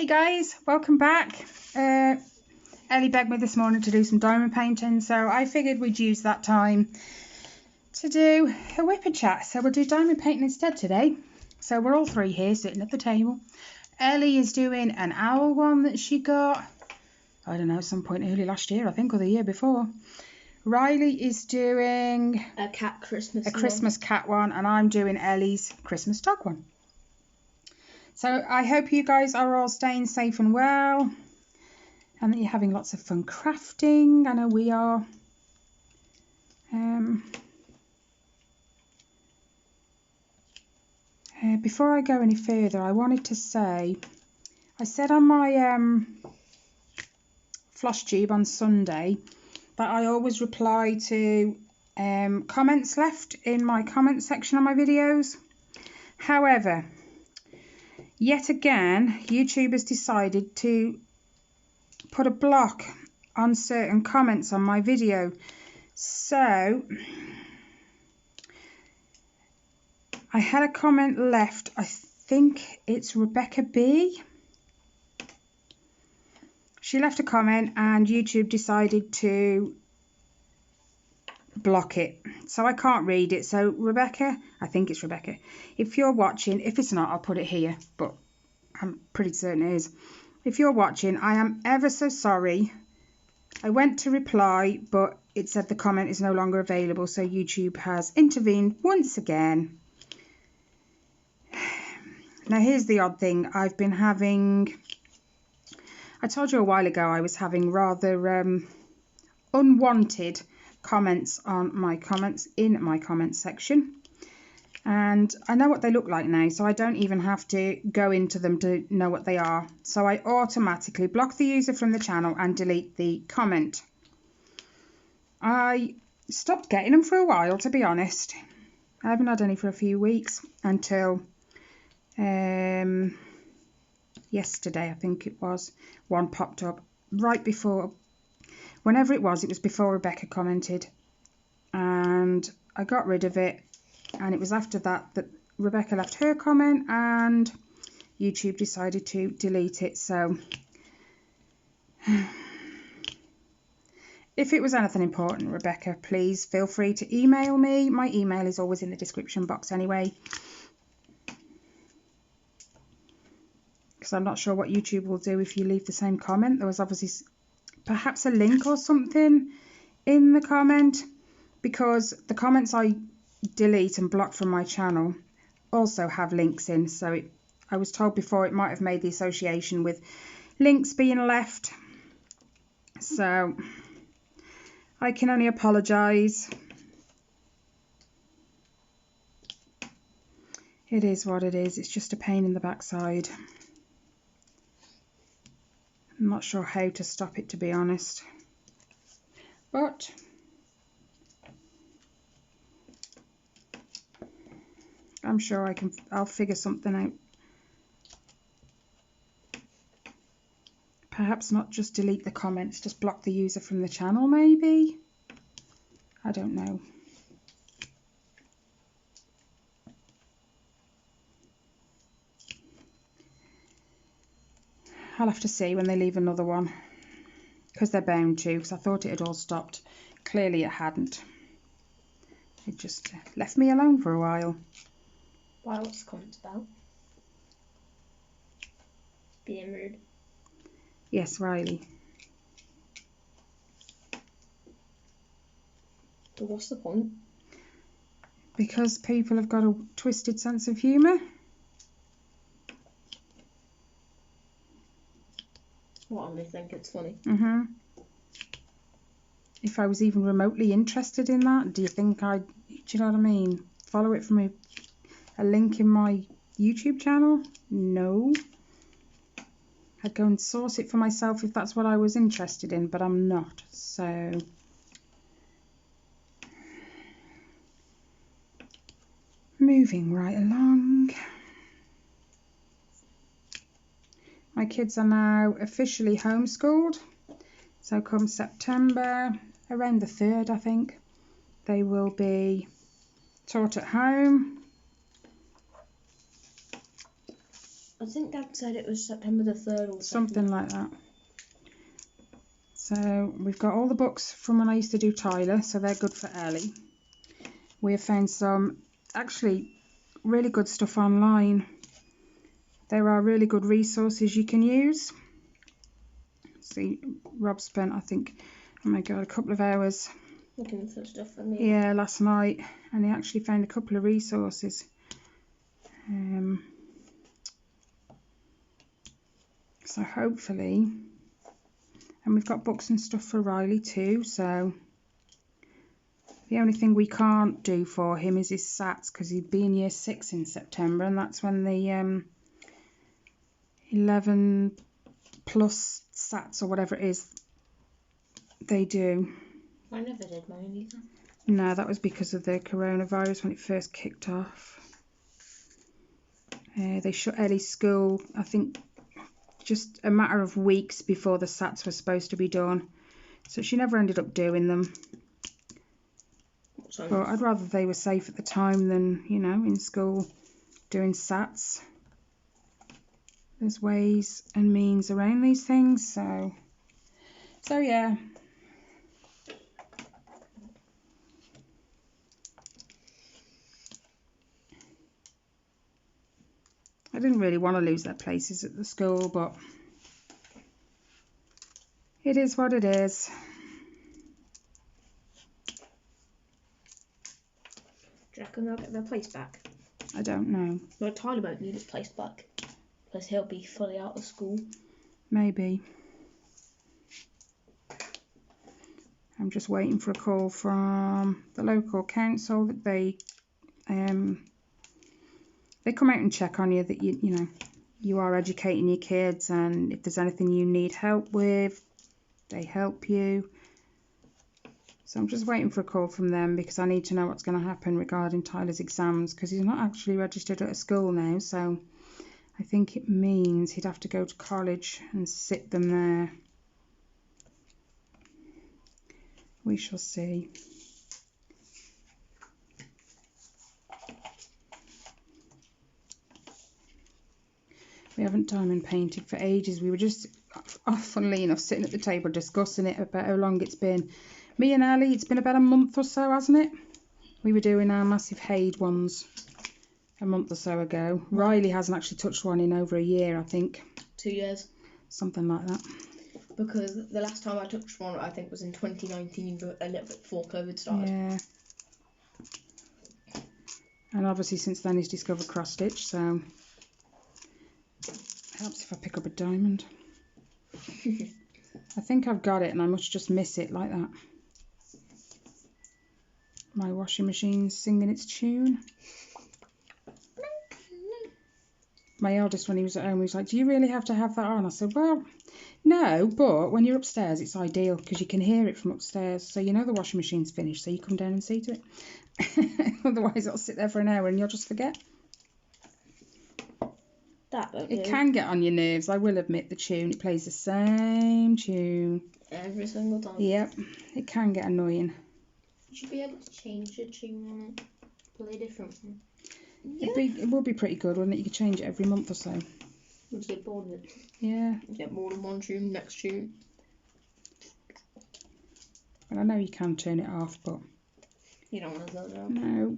guys, welcome back. Ellie begged me this morning to do some diamond painting, so I figured we'd use that time to do a WIP chat. So we'll do diamond painting instead today. So we're all three here sitting at the table. Ellie is doing an owl one that she got, I don't know, some point early last year, I think, or the year before. Riley is doing a Christmas cat one, and I'm doing Ellie's Christmas dog one. So I hope you guys are all staying safe and well, and that you're having lots of fun crafting. I know we are. Before I go any further, I wanted to say, I said on my floss tube on Sunday that I always reply to comments left in my comment section on my videos. However, yet again, YouTube has decided to put a block on certain comments on my video. So I had a comment left, I think it's Rebecca B. She left a comment and YouTube decided to block it, so I can't read it. So Rebecca, I think it's Rebecca, if you're watching, if it's not, I'll put it here, but I'm pretty certain it is. If you're watching, I am ever so sorry. I went to reply, but it said the comment is no longer available, so YouTube has intervened once again. Now here's the odd thing, I've been having, I told you a while ago I was having rather unwanted comments on my comments in my comments section, and I know what they look like now, so I don't even have to go into them to know what they are. So I automatically block the user from the channel and delete the comment. I stopped getting them for a while, to be honest. I haven't had any for a few weeks until yesterday, I think it was. One popped up right before, whenever it was before Rebecca commented, and I got rid of it, and it was after that that Rebecca left her comment and YouTube decided to delete it. So if it was anything important, Rebecca, please feel free to email me. My email is always in the description box anyway, because I'm not sure what YouTube will do if you leave the same comment. There was obviously perhaps a link or something in the comment, because the comments I delete and block from my channel also have links in, so I was told before it might have made the association with links being left, so I can only apologise. It is what it is, it's just a pain in the backside. I'm not sure how to stop it, to be honest, but I'm sure I'll figure something out. Perhaps not just delete the comments, just block the user from the channel maybe? I don't know. I'll have to see when they leave another one, because they're bound to, because I thought it had all stopped. Clearly it hadn't. It just left me alone for a while. Why, what's the comment about? Being rude. Yes, Riley. But what's the point? Because people have got a twisted sense of humour. What, and they think it's funny? Mm-hmm. If I was even remotely interested in that, do you think do you know what I mean? Follow it from a link in my YouTube channel? No. I'd go and source it for myself if that's what I was interested in, but I'm not, so. Moving right along. My kids are now officially homeschooled, so come September, around the 3rd I think, they will be taught at home. I think Dad said it was September the 3rd or 2nd. Something like that. So we've got all the books from when I used to do Tyler, so they're good for Ellie. We have found some actually really good stuff online. There are really good resources you can use. See, Rob spent, I think, oh my god, a couple of hours looking for stuff for me. Yeah, last night, and he actually found a couple of resources. So hopefully, and we've got books and stuff for Riley too, so the only thing we can't do for him is his SATs, because he'd be in year 6 in September, and that's when the 11 plus SATs or whatever it is they do. I never did mine either. No, that was because of the coronavirus when it first kicked off. They shut Ellie's school, I think, just a matter of weeks before the SATs were supposed to be done. So she never ended up doing them. But I'd rather they were safe at the time than, you know, in school doing SATs. There's ways and means around these things, so yeah. I didn't really want to lose their places at the school, but it is what it is. Do you reckon they'll get their place back? I don't know. Well, Tyler won't need his place back, because he'll be fully out of school. Maybe. I'm just waiting for a call from the local council that they come out and check on you, that you know you are educating your kids, and if there's anything you need help with, they help you. So I'm just waiting for a call from them, because I need to know what's going to happen regarding Tyler's exams, because he's not actually registered at a school now, so I think it means he'd have to go to college and sit them there. We shall see. We haven't diamond painted for ages. We were just, funnily enough, sitting at the table discussing it about how long it's been. Me and Ellie, it's been about a month or so, hasn't it? We were doing our massive Haid ones a month or so ago. Riley hasn't actually touched one in over a year, I think. 2 years. Something like that. Because the last time I touched one, I think, was in 2019, but a little bit before COVID started. Yeah. And obviously since then he's discovered cross stitch, so helps if I pick up a diamond. I think I've got it, and I must just miss it like that. My washing machine's singing its tune. My eldest, when he was at home, he was like, "Do you really have to have that on?" I said, "Well, no, but when you're upstairs, it's ideal, because you can hear it from upstairs. So you know the washing machine's finished, so you come down and see to it. Otherwise, it'll sit there for an hour and you'll just forget." It can get on your nerves, I will admit. The tune, it plays the same tune every single time. Yep, it can get annoying. You should be able to change the tune on it, play different one. Yeah. It would be pretty good, wouldn't it? You could change it every month or so. Would you get bored of it? Yeah. You get more than one tune, next tune. Well, I know you can turn it off, but you don't want to go down. No.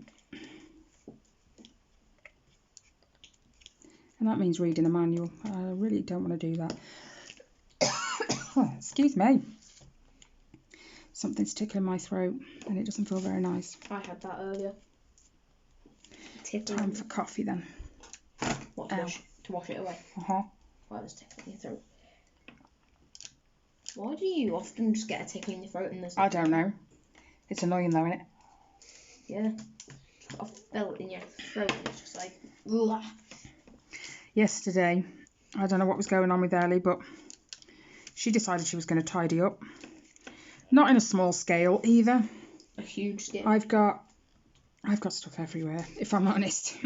And that means reading a manual. I really don't want to do that. Oh, excuse me. Something's tickling my throat and it doesn't feel very nice. I had that earlier. Time for coffee then. What, to wash it away? Uh-huh. Why was tickling your throat? Why do you often just get a tickle in your throat and there's I don't know. It's annoying though, isn't it? Yeah. I felt it in your throat and it's just like, ugh. Yesterday, I don't know what was going on with Ellie, but she decided she was going to tidy up. Not in a small scale either. A huge scale. I've got stuff everywhere, if I'm honest.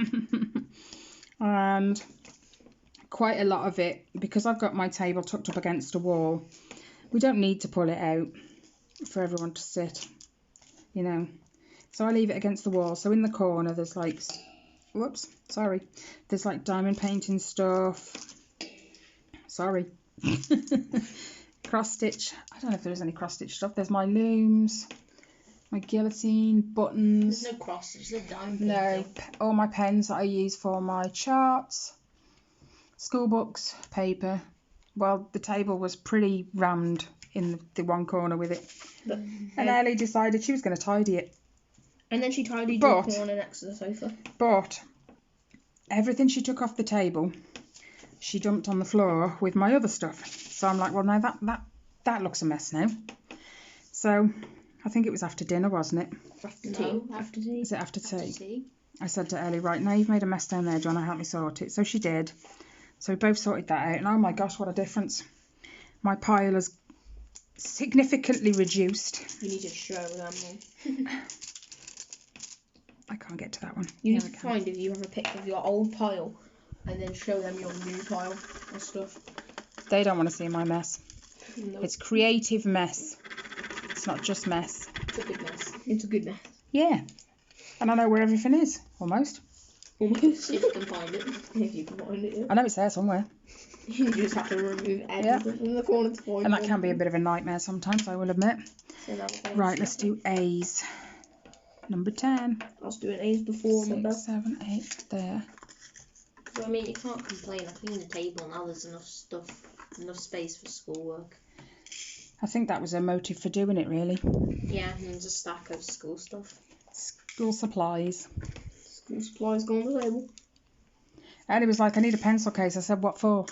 And quite a lot of it, because I've got my table tucked up against a wall, we don't need to pull it out for everyone to sit, you know. So I leave it against the wall. So in the corner, there's like Whoops, sorry. There's like diamond painting stuff. Sorry. Cross stitch. I don't know if there's any cross stitch stuff. There's my looms, my guillotine, buttons. There's no cross stitch, there's diamond No, painting. all my pens that I use for my charts, school books, paper. Well, the table was pretty rammed in the one corner with it. But, And Ellie decided she was going to tidy it. and then she tidied But- your corner next to the sofa. But everything she took off the table, she dumped on the floor with my other stuff. So I'm like, well, no, that looks a mess now. So I think it was after dinner, wasn't it? After tea. After tea. Is it after tea? After tea. I said to Ellie, right, now you've made a mess down there. Do you want to help me sort it? So she did. So we both sorted that out. And oh my gosh, what a difference. My pile has significantly reduced. You need to show them all. I can't get to that one. You Here need I to can. find if you have a picture of your old pile and then show them your new pile of stuff. They don't want to see my mess. No, It's creative mess. It's not just mess. it's a good mess. It's a good mess. Yeah. And I know where everything is, almost. Almost. If you can find it. If you can find it, yeah. I know it's there somewhere. You just have to remove everything from the corner to find And that it. can be a bit of a nightmare sometimes, I will admit. So that was- Right, let's do A's. Number 10. I was doing A's before, remember? 6, 7, 8, there. So, I mean, you can't complain. I cleaned the table now. There's enough stuff, enough space for schoolwork. I think that was a motive for doing it, really. Yeah, and there's a stack of school stuff. School supplies. School supplies go on the table. Ellie was like, I need a pencil case. I said, what for?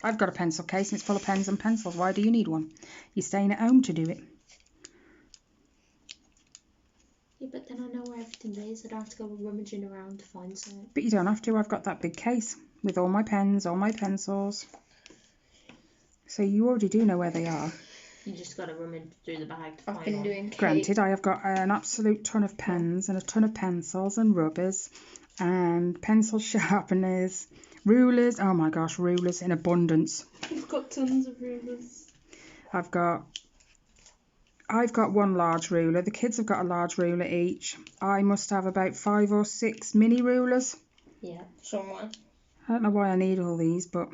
I've got a pencil case and it's full of pens and pencils. Why do you need one? You're staying at home to do it. Yeah, but then I know where everything is. I don't have to go rummaging around to find something. But you don't have to. I've got that big case with all my pens, all my pencils. So you already do know where they are. You just got to rummage through the bag to I've find been one. doing cake. Granted, I have got an absolute ton of pens and a ton of pencils and rubbers and pencil sharpeners, rulers. Oh my gosh, rulers in abundance. You've got tons of rulers. I've got one large ruler. The kids have got a large ruler each. I must have about 5 or 6 mini rulers. Yeah. Somewhere. I don't know why I need all these, but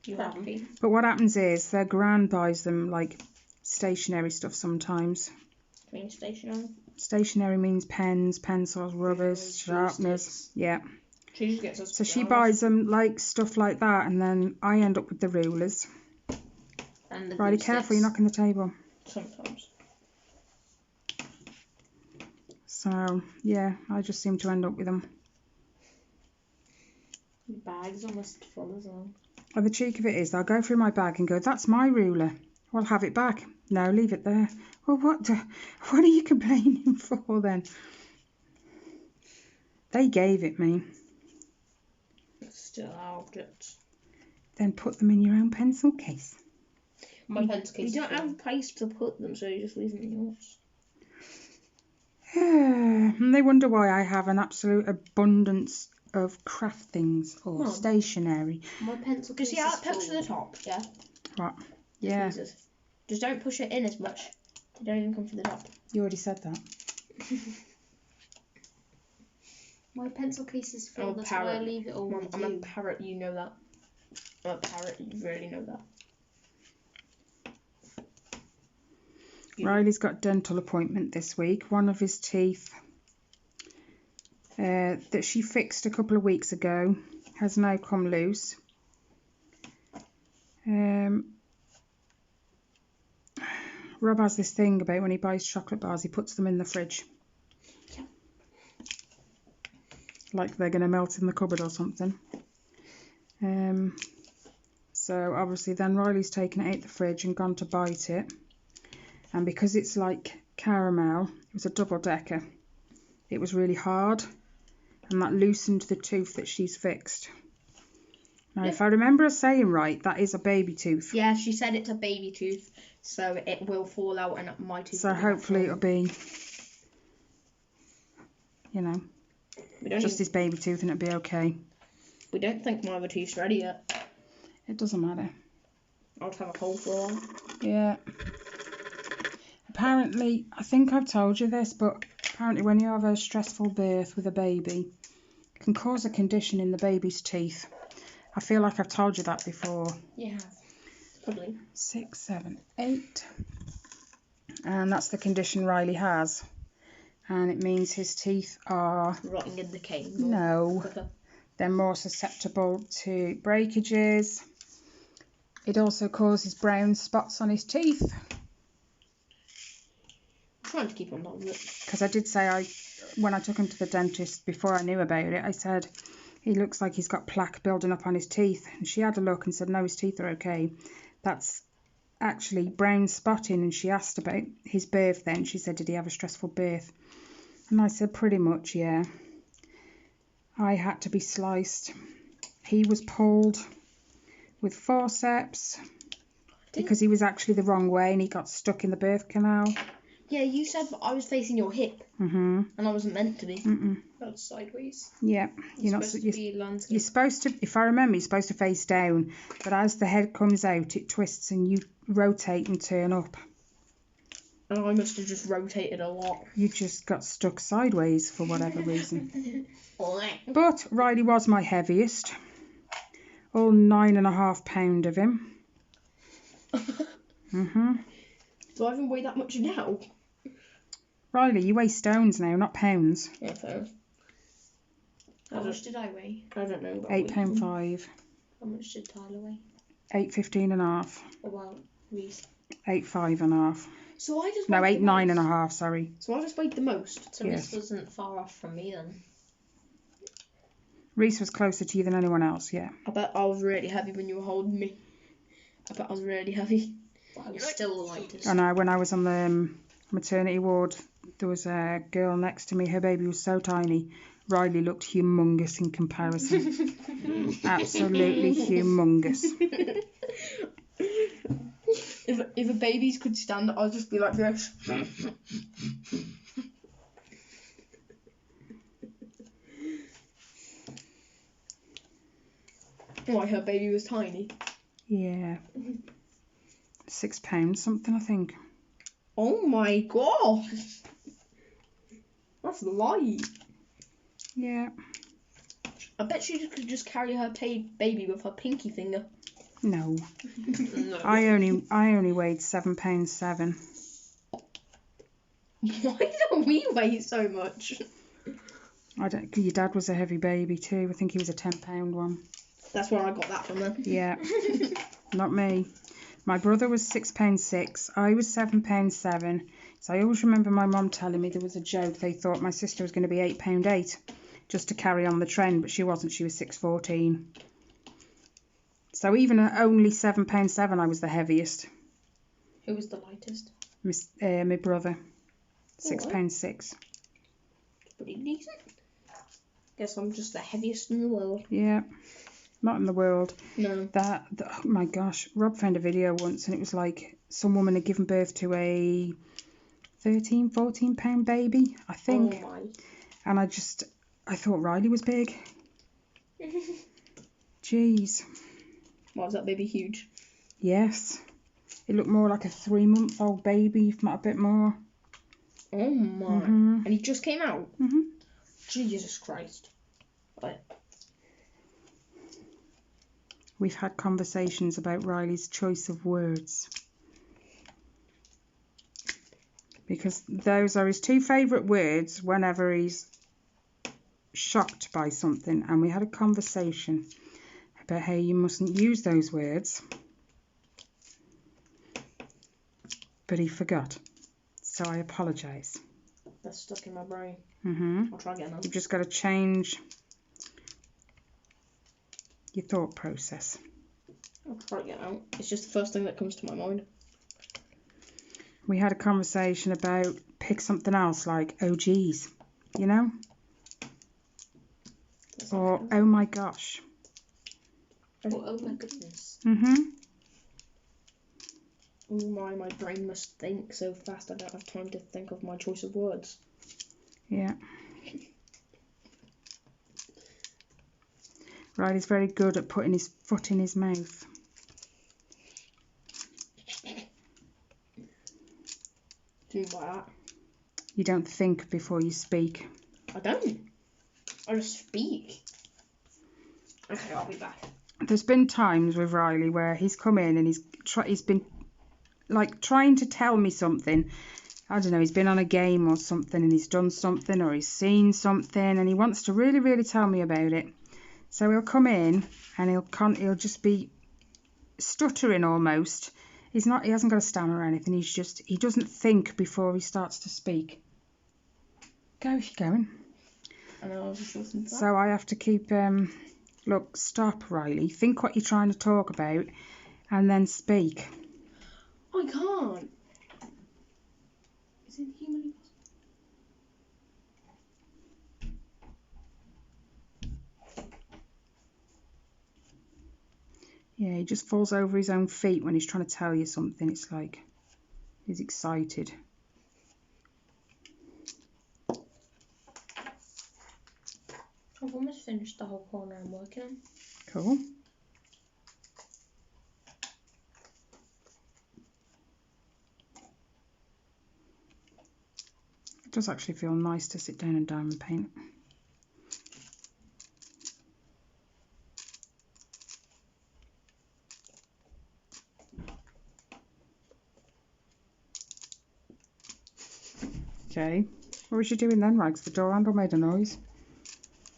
You have them. Happy. what happens is their gran buys them like stationery stuff sometimes. Green stationery. Stationery means pens, pencils, rubbers, Rulers, sharpeners. glue Yeah. She just gets us. So she pajamas. buys them like stuff like that, and then I end up with the rulers. And the Riley, glue careful, sticks. you're knocking the table. Sometimes. So yeah, I just seem to end up with them. Your bag's almost full as well. And the cheek of it is, they'll go through my bag and go, "That's my ruler. Well, have it back." No, leave it there. Well, what are you complaining for then? They gave it me. It's still our objects. Then put them in your own pencil case. My pencil case. You don't is have a place to put them, so you just leave them in yours. And they wonder why I have an absolute abundance of craft things or Mum. stationery. My pencil Do you case see how is it pokes to full. the top? Yeah. What? Yeah, Jesus. Just don't push it in as much. They don't even come from the top. you already said that. My pencil case is full. I'm a That's why I parrot. leave it all Mum, with I'm a you. parrot, you know that. I'm a parrot, you really know that. You- Riley's got dental appointment this week. One of his teeth that she fixed a couple of weeks ago has now come loose. Rob has this thing about when he buys chocolate bars, he puts them in the fridge. Yeah. Like they're going to melt in the cupboard or something. So obviously then Riley's taken it out the fridge and gone to bite it. And because it's like caramel, it was a double decker. It was really hard. And that loosened the tooth that she's fixed. Now, if I remember her saying right, that is a baby tooth. Yeah, she said it's a baby tooth, so it will fall out and my tooth So will be hopefully natural. it'll be, you know, We don't, just even, his baby tooth and it'll be okay. we don't think my other tooth's ready yet. It doesn't matter. I'll have a hole for one. Yeah. Apparently, I think I've told you this, but apparently when you have a stressful birth with a baby, can cause a condition in the baby's teeth. I feel like I've told you that before. You have. Probably. 6, 7, 8. And that's the condition Riley has. And it means his teeth are... Rotting in the cane. No. Quicker. They're more susceptible to breakages. It also causes brown spots on his teeth. I'm trying to keep on top of it. Because I did say, when I took him to the dentist before I knew about it, I said, he looks like he's got plaque building up on his teeth. And she had a look and said, no, his teeth are okay. That's actually brown spotting. And she asked about his birth then. She said, did he have a stressful birth? And I said, pretty much, yeah. I had to be sliced. He was pulled with forceps because he was actually the wrong way and he got stuck in the birth canal. Yeah, you said I was facing your hip. Mm-hmm. And I wasn't meant to be. Mm-mm. That's sideways. Yeah. You're supposed to be landscape. You're supposed to, if I remember, you're supposed to face down. But as the head comes out, it twists and you rotate and turn up. And I must have just rotated a lot. You just got stuck sideways for whatever reason. But Riley was my heaviest. All 9.5 pound of him. Mm-hmm. Do I even weigh that much now? Riley, you weigh stones now, not pounds. Yeah, fair. How much did I weigh? I don't know. £8.5. How much did Tyler weigh? 8.15.5. Oh, well, Reese. 8.5.5. So I just No, weighed the most. 8.9.5. Sorry. So I just weighed the most. So Yes. Reese wasn't far off from me then. Reese was closer to you than anyone else. Yeah. I bet I was really heavy when you were holding me. I bet I was really heavy. But I was still the lightest. And when I was on the maternity ward, there was a girl next to me. Her baby was so tiny. Riley looked humongous in comparison. Absolutely humongous. If a babies could stand, I'd just be like this. Why, her baby was tiny? Yeah. £6 something, I think. Oh my gosh! That's light. Yeah. I bet she could just carry her baby with her pinky finger. No. No. I only weighed £7.7. Why don't we weigh so much? Your dad was a heavy baby too. I think he was a £10 one. That's where I got that from then. Yeah. Not me. My brother was £6.6. I was £7.7. So I always remember my mum telling me there was a joke. They thought my sister was going to be £8.8 just to carry on the trend, but she wasn't. She was 6.14. So even at only £7.7, I was the heaviest. Who was the lightest? My brother, Alright. £6.6. Pretty decent. Guess I'm just the heaviest in the world. Yeah. Not in the world. No. Oh my gosh, Rob found a video once and it was like some woman had given birth to a 13-14 pound baby, I think. Oh my. And I thought Riley was big. Jeez. Why was that baby huge? Yes. It looked more like a 3-month-old baby, if not a bit more. Oh my. Mhm. And he just came out? Mhm. Jesus Christ. Right. We've had conversations about Riley's choice of words. Because those are his 2 favourite words whenever he's shocked by something. And we had a conversation about how you mustn't use those words. But he forgot. So I apologise. That's stuck in my brain. Mm-hmm. I'll try again now. You've just got to change your thought process. I'll try again now. It's just the first thing that comes to my mind. We had a conversation about pick something else like oh geez, you know? Or oh my gosh. Oh my goodness. Mm-hmm. Oh my brain must think so fast I don't have time to think of my choice of words. Yeah. Riley's very good at putting his foot in his mouth. Do you mean by that? You don't think before you speak. I don't. I just speak. Okay, I'll be back. There's been times with Riley where he's come in and he's been like trying to tell me something. I don't know, he's been on a game or something and he's done something or he's seen something and he wants to really, really tell me about it. So he'll come in and he'll just be stuttering almost. He hasn't got a stammer or anything. He doesn't think before he starts to speak. Go if you're going. I know, I was just listening to that. So I have to keep, look, stop, Riley. Think what you're trying to talk about and then speak. I can't. Is it humanly possible? Yeah, he just falls over his own feet when he's trying to tell you something. It's like he's excited. I've almost finished the whole corner I'm working on. Cool. It does actually feel nice to sit down and diamond paint. Okay. What was you doing then, Rags? The door handle made a noise.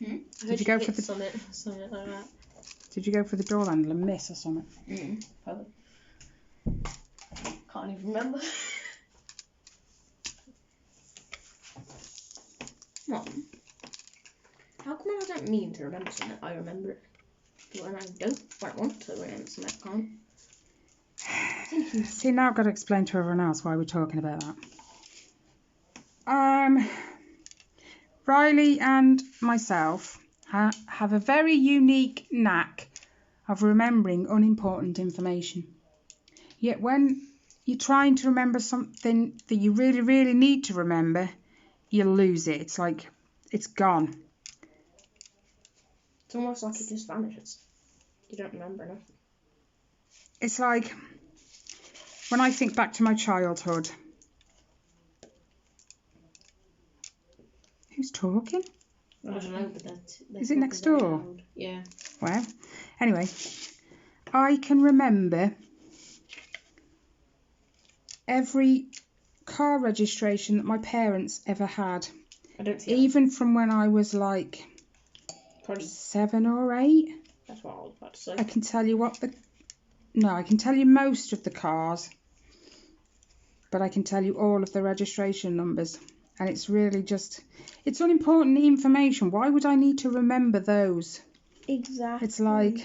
Did you go for the- something like that? Did you go for the door handle and miss or something? Probably. Can't even remember. What? How come when I don't mean to remember something, I remember it? But when I don't want to remember something, I can't. See, now I've got to explain to everyone else why we're talking about that. Riley and myself have a very unique knack of remembering unimportant information. Yet when you're trying to remember something that you really, really need to remember, you lose it. It's like it's gone. It's almost like it just vanishes. You don't remember enough. It's like when I think back to my childhood. Who's talking? I don't know, but that's Is it next door? loud. Yeah. Well, anyway, I can remember every car registration that my parents ever had. I don't see Even from when I was like Probably 7 or 8. that's what I was about to say. I can tell you I can tell you most of the cars, but I can tell you all of the registration numbers. And it's really just, it's unimportant information. Why would I need to remember those? Exactly. It's like,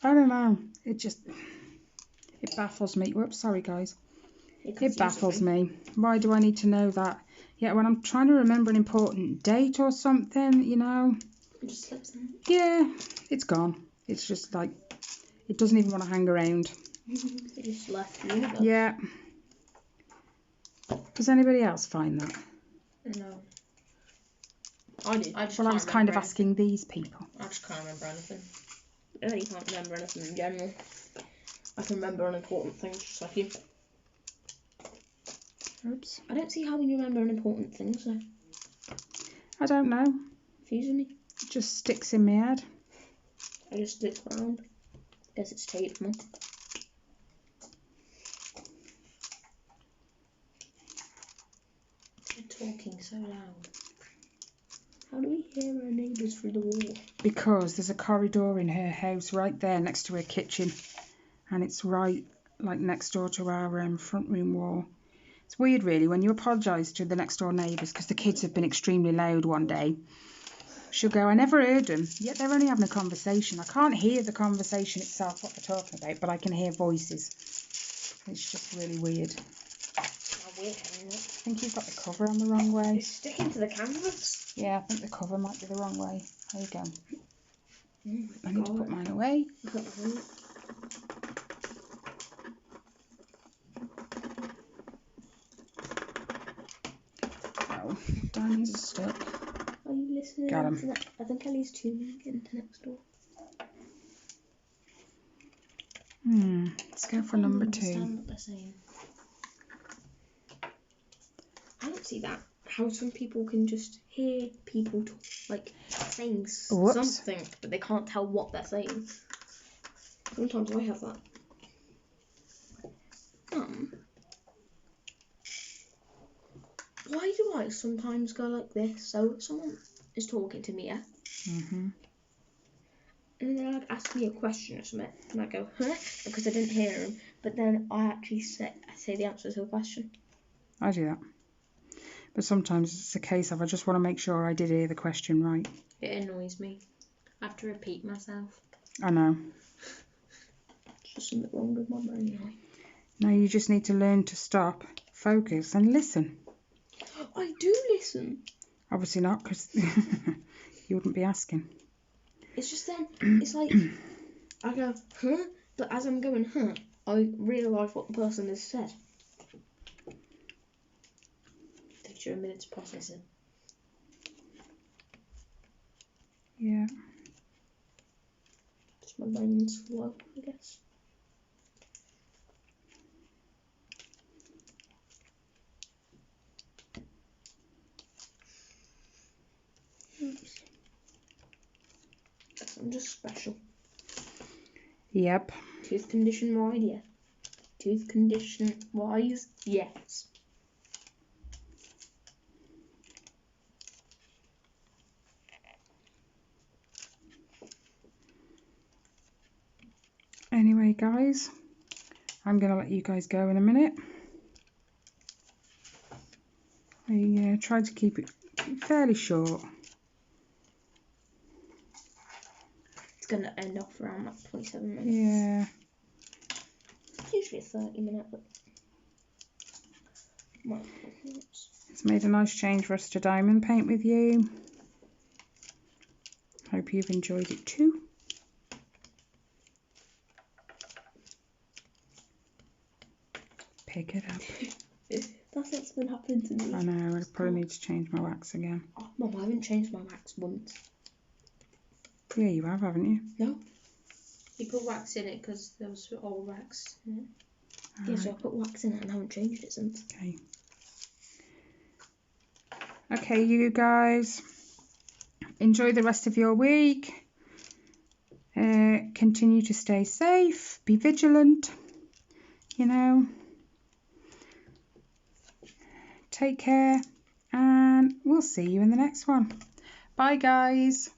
I don't know. It baffles me. Whoops, sorry guys. It baffles me. Why do I need to know that? Yeah, when I'm trying to remember an important date or something, you know. It just slips in. Yeah, it's gone. It's just like, it doesn't even want to hang around. It just left the universe. Yeah. Does anybody else find that? No. I did. I just Well, I can't was kind of remember asking these people. anything. I just can't remember anything. Yeah, you can't remember anything in general. I can remember unimportant things just like you. Oops. I don't see how we remember unimportant things though. I don't know. Confusing me. It just sticks in my head. I just stick around. Guess it's taped more. You're talking so loud. How do we hear our neighbours through the wall? Because there's a corridor in her house right there next to her kitchen. And it's right like next door to our front room wall. It's weird really when you apologise to the next door neighbours because the kids have been extremely loud one day. She'll go, I never heard them, yet they're only having a conversation. I can't hear the conversation itself, what they're talking about, but I can hear voices. It's just really weird. How weird, isn't it? I think you've got the cover on the wrong way. It's sticking to the canvas. Yeah, I think the cover might be the wrong way. There you go. Oh I need to put mine away. Oh, diamonds are stuck. Are you listening? Got 'em. To that? I think Ellie's tuning into next door. Let's go for number 2. Understand what they're saying. I don't see that. how some people can just hear people talk, like saying Whoops. something, but they can't tell what they're saying. Sometimes I have that. Why do I sometimes go like this? So someone is talking to me, yeah? Mm-hmm. And then they like ask me a question or something, and I go, huh? Because I didn't hear him. But then I actually say the answer to the question. I do that. But sometimes it's a case of I just want to make sure I did hear the question right. It annoys me. I have to repeat myself. I know. There's just something wrong with my brain now. No, you just need to learn to stop, focus and listen. I do listen. Obviously not, because you wouldn't be asking. It's just then, it's like, I go, huh? But as I'm going, huh, I realise what the person has said. Takes you a minute to process it. Yeah. Just my brain's slow, I guess. I'm just special. Yep. Tooth condition wise, yeah. Tooth condition wise, yes. Anyway, guys, I'm going to let you guys go in a minute. I tried to keep it fairly short. It's going to end off around like 27 minutes. Yeah. It's usually a 30-minute, but might be 20 minutes. It's made a nice change for us to diamond paint with you. Hope you've enjoyed it too. Pick it up. That's what's been happening to me. I know, I probably need to change my wax again. Oh, Mum, I haven't changed my wax once. Yeah, you have, haven't you? No. You put wax in it because there was old wax in it. Yeah, so I put wax in it and I haven't changed it since. Okay. Okay, you guys. Enjoy the rest of your week. Continue to stay safe. Be vigilant. You know. Take care. And we'll see you in the next one. Bye, guys.